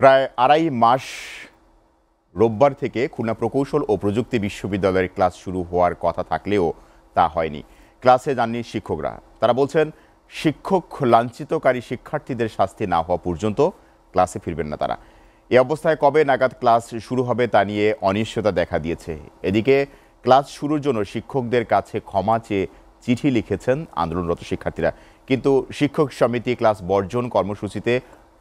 প্রায় আড়াই মাস রোববার থেকে খুলনা প্রকৌশল ও প্রযুক্তি বিশ্ববিদ্যালয়ের ক্লাস শুরু হওয়ার কথা থাকলেও তা হয়নি। ক্লাসে যাননি শিক্ষকরা। তারা বলছেন, শিক্ষক লাঞ্ছিতকারী শিক্ষার্থীদের শাস্তি না হওয়া পর্যন্ত ক্লাসে ফিরবেন না তারা। এ অবস্থায় কবে নাগাদ ক্লাস শুরু হবে তা নিয়ে অনিশ্চয়তা দেখা দিয়েছে। এদিকে ক্লাস শুরুর জন্য শিক্ষকদের কাছে ক্ষমা চেয়ে চিঠি লিখেছেন আন্দোলনরত শিক্ষার্থীরা, কিন্তু শিক্ষক সমিতি ক্লাস বর্জন কর্মসূচিতে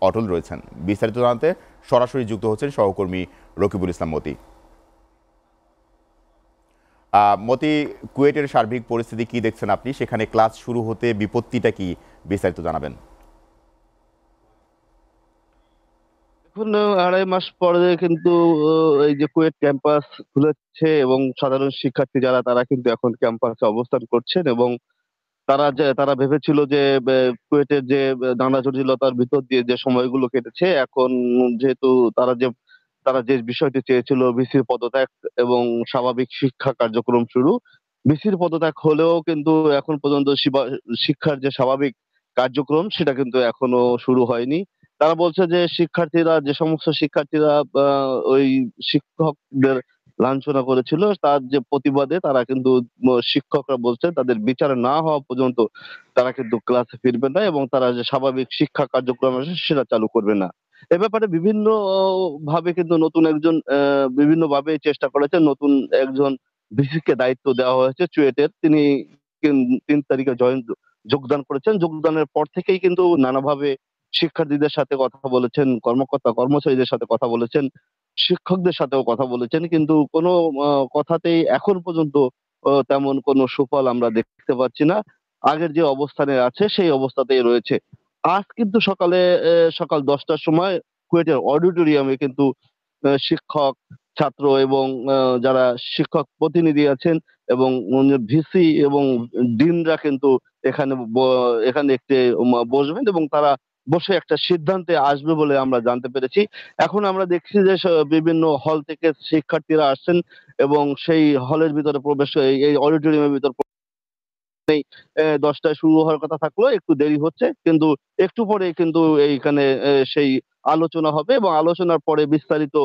অটল রয়েছেন। বিস্তারিত জানাতে সরাসরি যুক্ত হচ্ছেন সহকর্মী রকিবুল ইসলাম মতি। মতি, কুয়েটের সার্বিক পরিস্থিতি কি দেখছেন আপনি? সেখানে ক্লাস শুরু হতে বিপত্তিটা কি, বিস্তারিত জানাবেন। এখন 2.5 মাস পরে কিন্তু এই যে কুয়েট ক্যাম্পাস খুলেছে এবং সাধারণ শিক্ষার্থী যারা তারা কিন্তু এখন ক্যাম্পাসে অবস্থান করছেন এবং তারা ভেবেছিল যে কুয়েটের যে নানা জটিলতার ভিতর দিয়ে যে সময়গুলো কেটেছে, এখন যেহেতু তারা যে তারা যে বিষয়টি চেয়েছিল ভিসির পদত্যাগ এবং স্বাভাবিক শিক্ষা কার্যক্রম শুরু, ভিসির পদত্যাগ হলেও কিন্তু এখন পর্যন্ত শিক্ষার যে স্বাভাবিক কার্যক্রম সেটা কিন্তু এখনো শুরু হয়নি। তারা বলছে যে যে সমস্ত শিক্ষার্থীরা ওই শিক্ষকদের লাঞ্ছনা করেছিল তার যে প্রতিবাদে তারা কিন্তু শিক্ষকরা বলছেন তাদের বিচার না হওয়া পর্যন্ত তারা কিন্তু ক্লাসে ফিরবে না এবং তারা যে স্বাভাবিক শিক্ষা কার্যক্রম আছে সেটা চালু করবে না। এ ব্যাপারে বিভিন্ন ভাবে কিন্তু নতুন একজন বিভিন্নভাবে চেষ্টা করেছেন। নতুন একজন ভিসি কে দায়িত্ব দেওয়া হয়েছে চুয়েটের। তিনি ৩ তারিখে যোগদান করেছেন। যোগদানের পর থেকেই কিন্তু নানাভাবে শিক্ষার্থীদের সাথে কথা বলেছেন, কর্মচারীদের সাথে কথা বলেছেন, শিক্ষকদের সাথেও কথা বলেছেন। কিন্তু কোনো আ কথাতেই এখন পর্যন্ত তেমন কোনো সুফল আমরা দেখতে পাচ্ছি না। আগের যে অবস্থানে আছে সেই অবস্থাতেই রয়েছে। আজ কিন্তু সকাল ১০ টার সময় কুয়েটের অডিটোরিয়ামে কিন্তু শিক্ষক, ছাত্র এবং যারা শিক্ষক প্রতিনিধি আছেন এবং ভিসি এবং ডিনরা কিন্তু এখানে এখানে একটি বসবেন এবং তারা বসে একটা সিদ্ধান্তে আসবে বলে আমরা জানতে পেরেছি। এখন আমরা দেখছি যে বিভিন্ন হল থেকে শিক্ষার্থীরা আসছেন এবং সেই হলের ভিতরে এই অডিটোরিয়ামের ভিতর নেই। ১০ টায় শুরু হওয়ার কথা থাকলেও একটু দেরি হচ্ছে। কিন্তু একটু পরেই কিন্তু এইখানে সেই আলোচনা হবে এবং আলোচনার পরে বিস্তারিত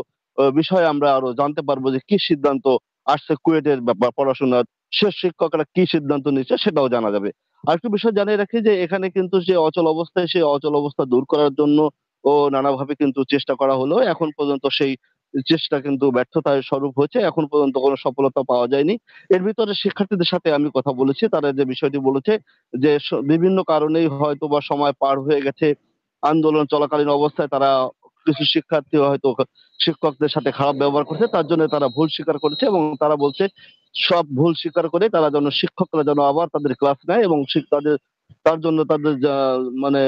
বিষয়ে আমরা আরো জানতে পারবো যে কি সিদ্ধান্ত আসছে কুয়েটের পড়াশোনার শেষ শিক্ষকরা কি সিদ্ধান্ত নিচ্ছে সেটাও জানা যাবে। আরেকটু বিষয় জানিয়ে রাখি যে এখানে কিন্তু যে অচল অবস্থায় সেই অচল অবস্থা দূর করার জন্য নানাভাবে কিন্তু চেষ্টা করা হলেও এখন পর্যন্ত সেই চেষ্টা কিন্তু ব্যর্থতার স্বরূপ হয়েছে। এখন পর্যন্ত কোনো সফলতা পাওয়া যায়নি। এর ভিতরে শিক্ষার্থীদের সাথে আমি কথা বলেছি। তারা যে বিষয়টি বলেছে যে বিভিন্ন কারণেই হয়তোবা সময় পার হয়ে গেছে। আন্দোলন চলাকালীন অবস্থায় তারা কিছু শিক্ষার্থী হয়তো শিক্ষকদের সাথে খারাপ ব্যবহার করছে। তার জন্য তারা ভুল স্বীকার করেছে এবং তারা বলছে সব ভুল স্বীকার করে তারা যেন শিক্ষকরা যেন আবার তাদের ক্লাস নেয় এবং তার জন্য তাদের মানে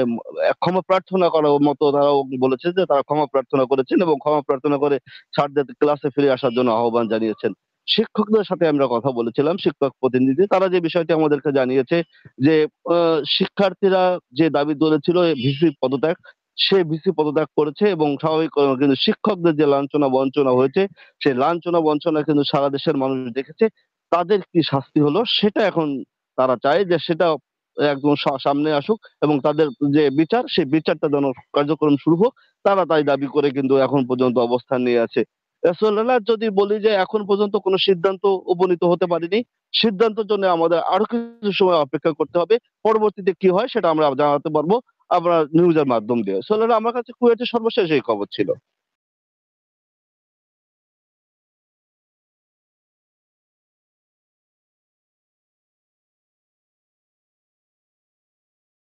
ক্ষমা প্রার্থনা করার মতো তারাও বলেছে যে তারা ক্ষমা প্রার্থনা করেছেন এবং ক্ষমা প্রার্থনা করে স্যারদের ক্লাসে ফিরে আসার জন্য আহ্বান জানিয়েছেন। শিক্ষকদের সাথে আমরা কথা বলেছিলাম, শিক্ষক প্রতিনিধি। তারা যে বিষয়টি আমাদেরকে জানিয়েছে যে, আ শিক্ষার্থীরা যে দাবি তুলেছিল ভিসি পদত্যাগ, সে ভিসি পদত্যাগ করেছে এবং স্বাভাবিক কিন্তু শিক্ষকদের যে লাঞ্ছনা বঞ্চনা হয়েছে, সেই লাঞ্ছনা বঞ্চনা কিন্তু সারা দেশের মানুষ দেখেছে। তাদের কি শাস্তি হলো সেটা এখন তারা চায় যে সেটা একদম সামনে আসুক এবং তাদের যে বিচার, সেই বিচারটা যেন কার্যক্রম শুরু হোক। তারা তাই দাবি করে কিন্তু এখন পর্যন্ত অবস্থান নিয়ে আছে। আসলে না যদি বলি যে এখন পর্যন্ত কোন সিদ্ধান্ত উপনীত হতে পারিনি। সিদ্ধান্তের জন্য আমাদের আরো কিছু সময় অপেক্ষা করতে হবে। পরবর্তীতে কি হয় সেটা আমরা জানাতে পারবো আমরা নিউজের মাধ্যম দিয়ে। আসলে আমার কাছে কুয়েটের সর্বশেষ এই খবর ছিল।